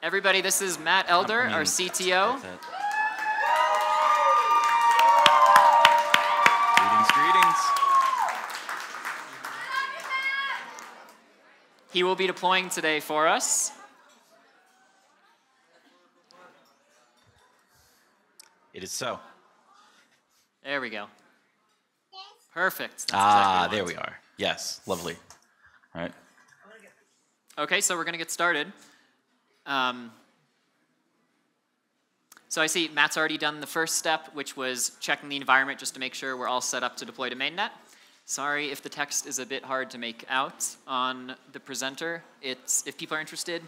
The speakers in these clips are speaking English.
Everybody, this is Matt Elder, our CTO. Greetings. He will be deploying today for us. It is so. There we go. Perfect. That's there we are. Yes, lovely. All right. Okay, so we're going to get started. So I see Matt's already done the first step, which was checking the environment just to make sure we're all set up to deploy to mainnet. Sorry if the text is a bit hard to make out on the presenter. If people are interested,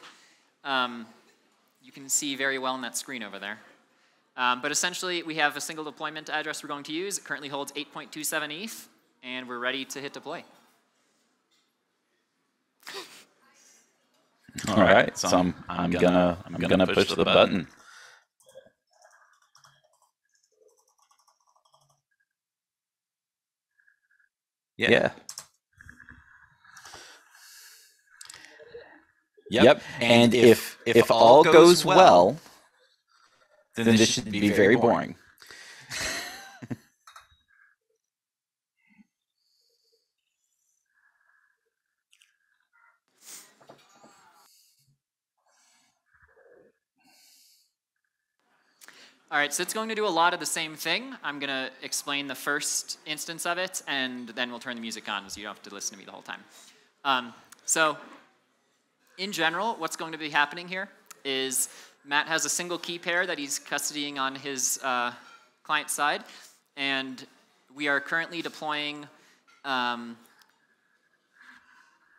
you can see very well on that screen over there. But essentially, we have a single deployment address we're going to use. It currently holds 8.27 ETH, and we're ready to hit deploy. All right, so I'm gonna push the button. Yeah. Yep. And if all goes well, then this should be very boring. All right, so it's going to do a lot of the same thing. I'm going to explain the first instance of it, and then we'll turn the music on so you don't have to listen to me the whole time. So in general, what's going to be happening here is Matt has a single key pair that he's custodying on his client side, and we are currently deploying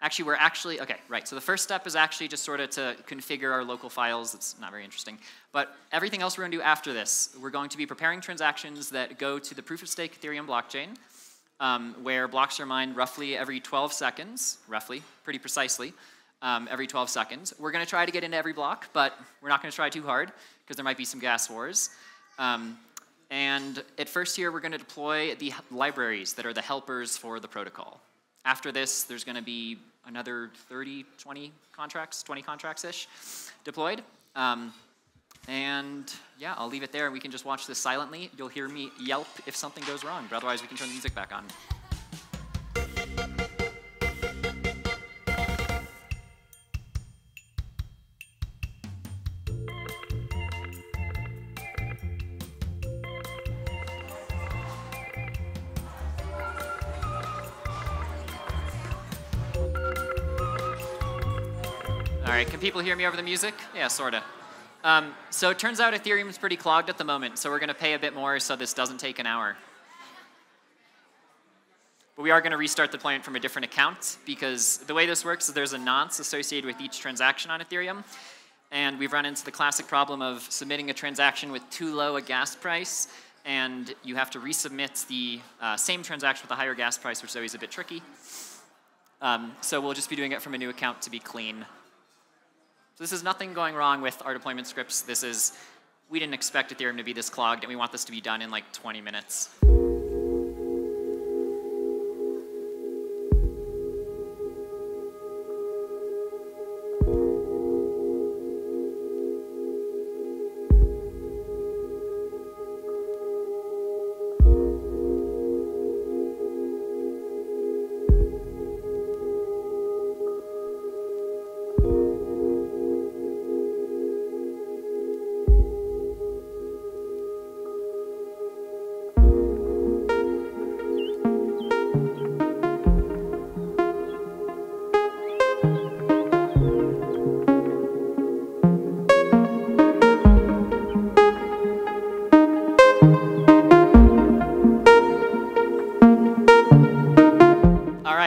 okay, right. So the first step is actually just sort of to configure our local files. It's not very interesting. But everything else we're going to do after this, we're going to be preparing transactions that go to the proof-of-stake Ethereum blockchain, where blocks are mined roughly every 12 seconds, pretty precisely, every 12 seconds. We're going to try to get into every block, but we're not going to try too hard because there might be some gas wars. And at first here, we're going to deploy the libraries that are the helpers for the protocol. After this, there's going to be another 20 contracts-ish deployed. And yeah, I'll leave it there. We can just watch this silently. You'll hear me yelp if something goes wrong, but otherwise we can turn the music back on. All right, can people hear me over the music? Yeah, sort of. So it turns out Ethereum's pretty clogged at the moment, so we're going to pay a bit more so this doesn't take an hour. But we are going to restart the deployment from a different account because the way this works is there's a nonce associated with each transaction on Ethereum, and we've run into the classic problem of submitting a transaction with too low a gas price, and you have to resubmit the same transaction with a higher gas price, which is always a bit tricky. So we'll just be doing it from a new account to be clean. So this is nothing going wrong with our deployment scripts. We didn't expect Ethereum to be this clogged, and we want this to be done in like 20 minutes.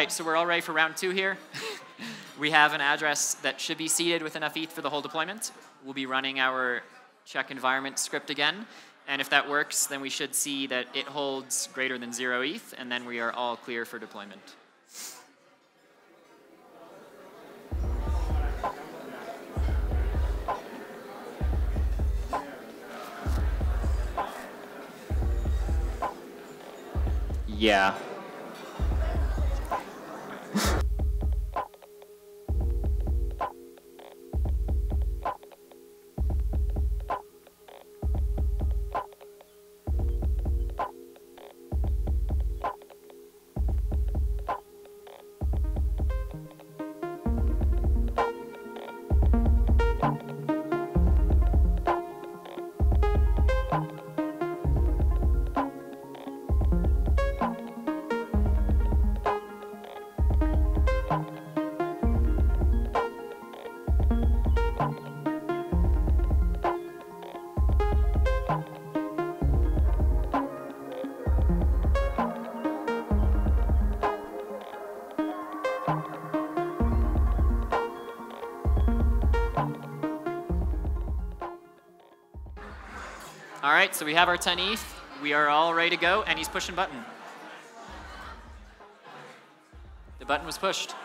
So we're all ready for round 2 here. We have an address that should be seeded with enough ETH for the whole deployment. We'll be running our check environment script again. And if that works, then we should see that it holds greater than 0 ETH, and then we are all clear for deployment. Yeah. All right, so we have our 10 ETH. We are all ready to go, and he's pushing button. The button was pushed.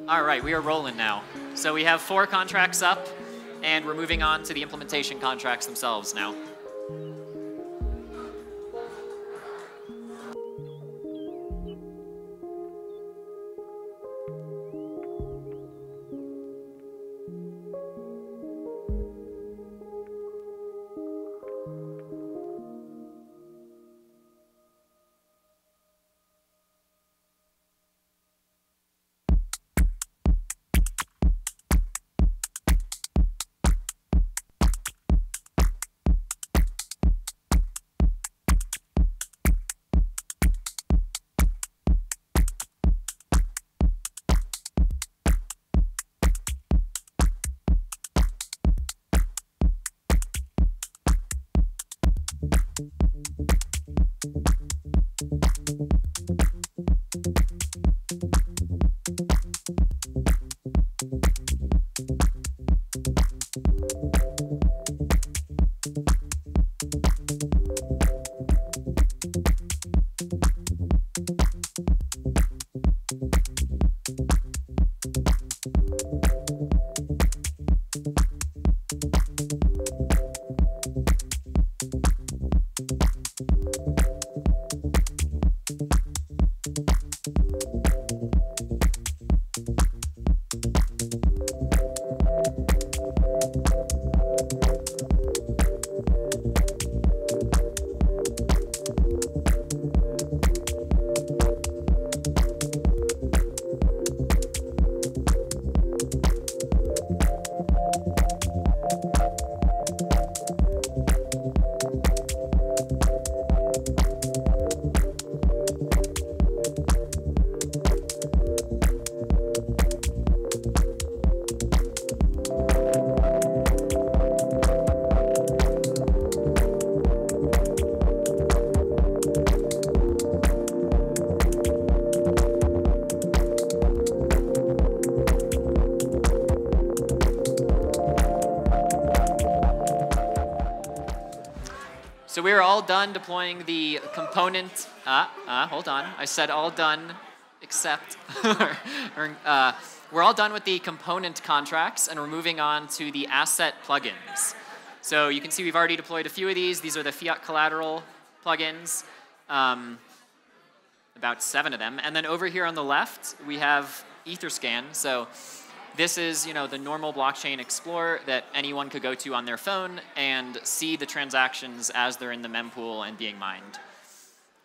All right, we are rolling now. So we have 4 contracts up, and we're moving on to the implementation contracts themselves now. So we are all done deploying the component. Hold on. I said all done except. We're all done with the component contracts, and we're moving on to the asset plugins. So you can see we've already deployed a few of these. These are the fiat collateral plugins. The about 7 of them. And then over here on the left, we have Etherscan. So this is, the normal blockchain explorer that anyone could go to on their phone and see the transactions as they're in the mempool and being mined.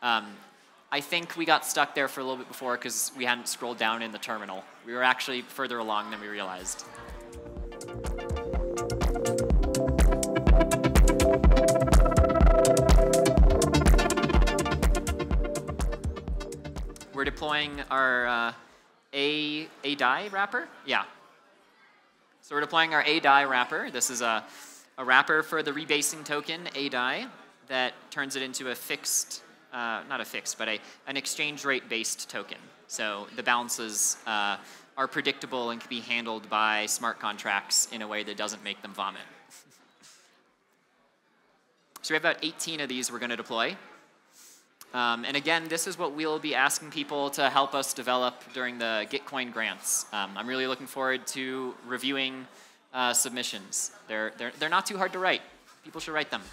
I think we got stuck there for a little bit before because we hadn't scrolled down in the terminal. We were actually further along than we realized. We're deploying our A-DAI wrapper. Yeah. So we're deploying our A-DAI wrapper. This is a wrapper for the rebasing token A-DAI that turns it into a fixed, not a fixed, but an exchange rate based token. So the balances are predictable and can be handled by smart contracts in a way that doesn't make them vomit. So we have about 18 of these we're going to deploy. And again, this is what we'll be asking people to help us develop during the Gitcoin grants. I'm really looking forward to reviewing submissions. They're not too hard to write. People should write them.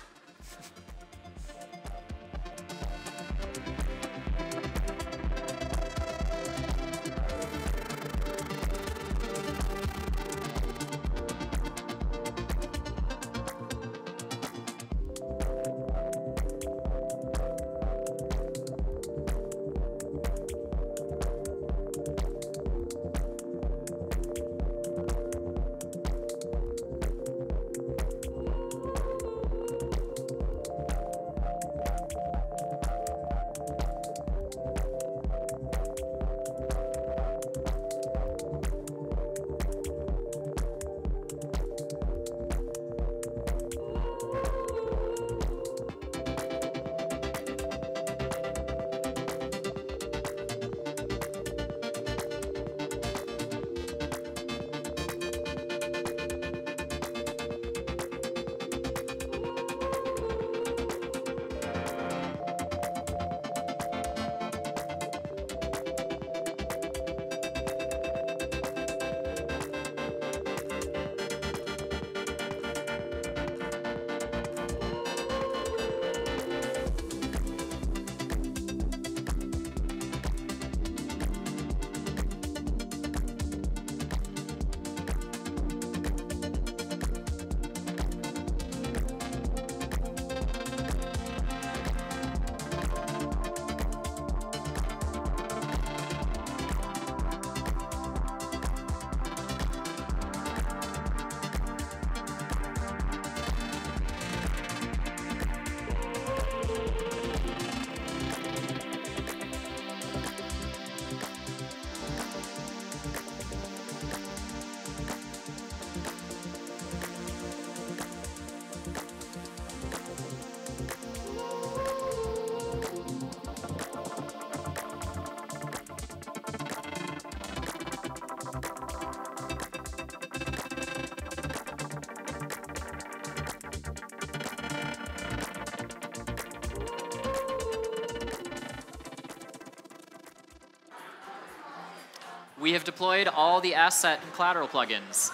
We have deployed all the asset and collateral plugins.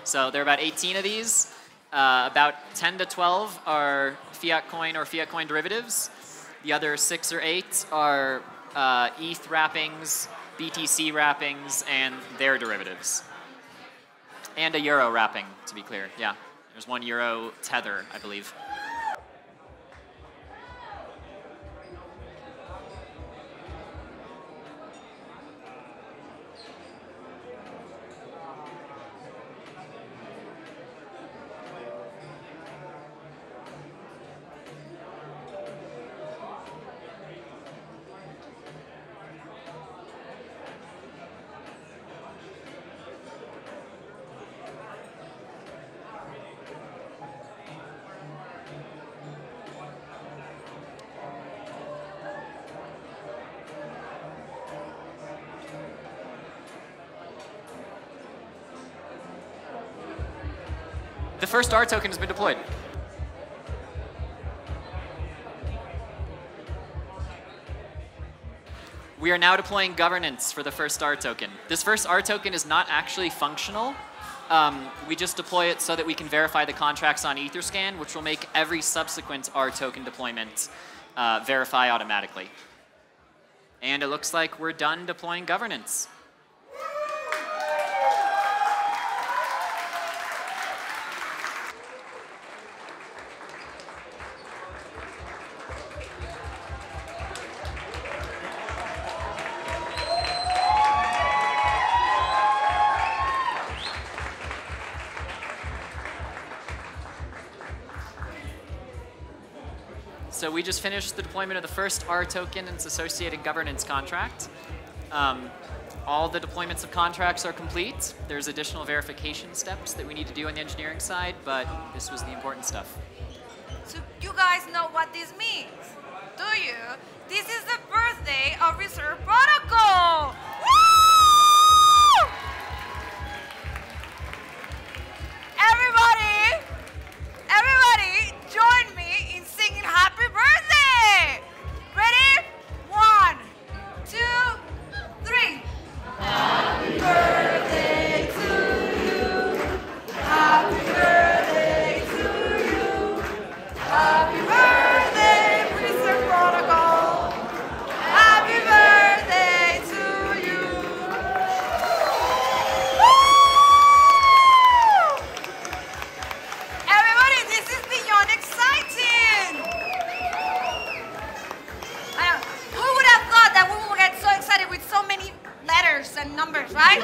So there are about 18 of these. About 10 to 12 are fiat coin or fiat coin derivatives. The other 6 or 8 are ETH wrappings, BTC wrappings, and their derivatives. And a euro wrapping, to be clear. Yeah, there's 1 euro tether, I believe. The first R token has been deployed. We are now deploying governance for the first R token. This first R token is not actually functional. We just deploy it so that we can verify the contracts on Etherscan, which will make every subsequent R token deployment verify automatically. And it looks like we're done deploying governance. So we just finished the deployment of the first R token and its associated governance contract. All the deployments of contracts are complete. There's additional verification steps that we need to do on the engineering side, but this was the important stuff. So you guys know what this means, do you? This is the birthday of Reserve Protocol! Woo! Everybody, join me in singing happy birthday! Ready? 1, 2, 3. Happy birthday to you. Happy birthday to you. Happy birthday, Reserve Protocol. Happy birthday to you. Woo! Everybody, this is beyond exciting. Who would have thought that we would get so excited with so many letters and numbers, right?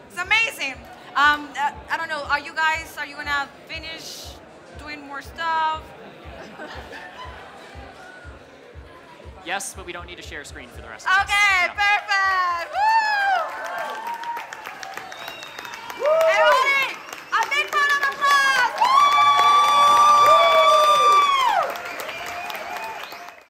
It's amazing. I don't know, are you gonna finish doing more stuff? Yes, but we don't need to share a screen for the rest of Okay, this. Yeah.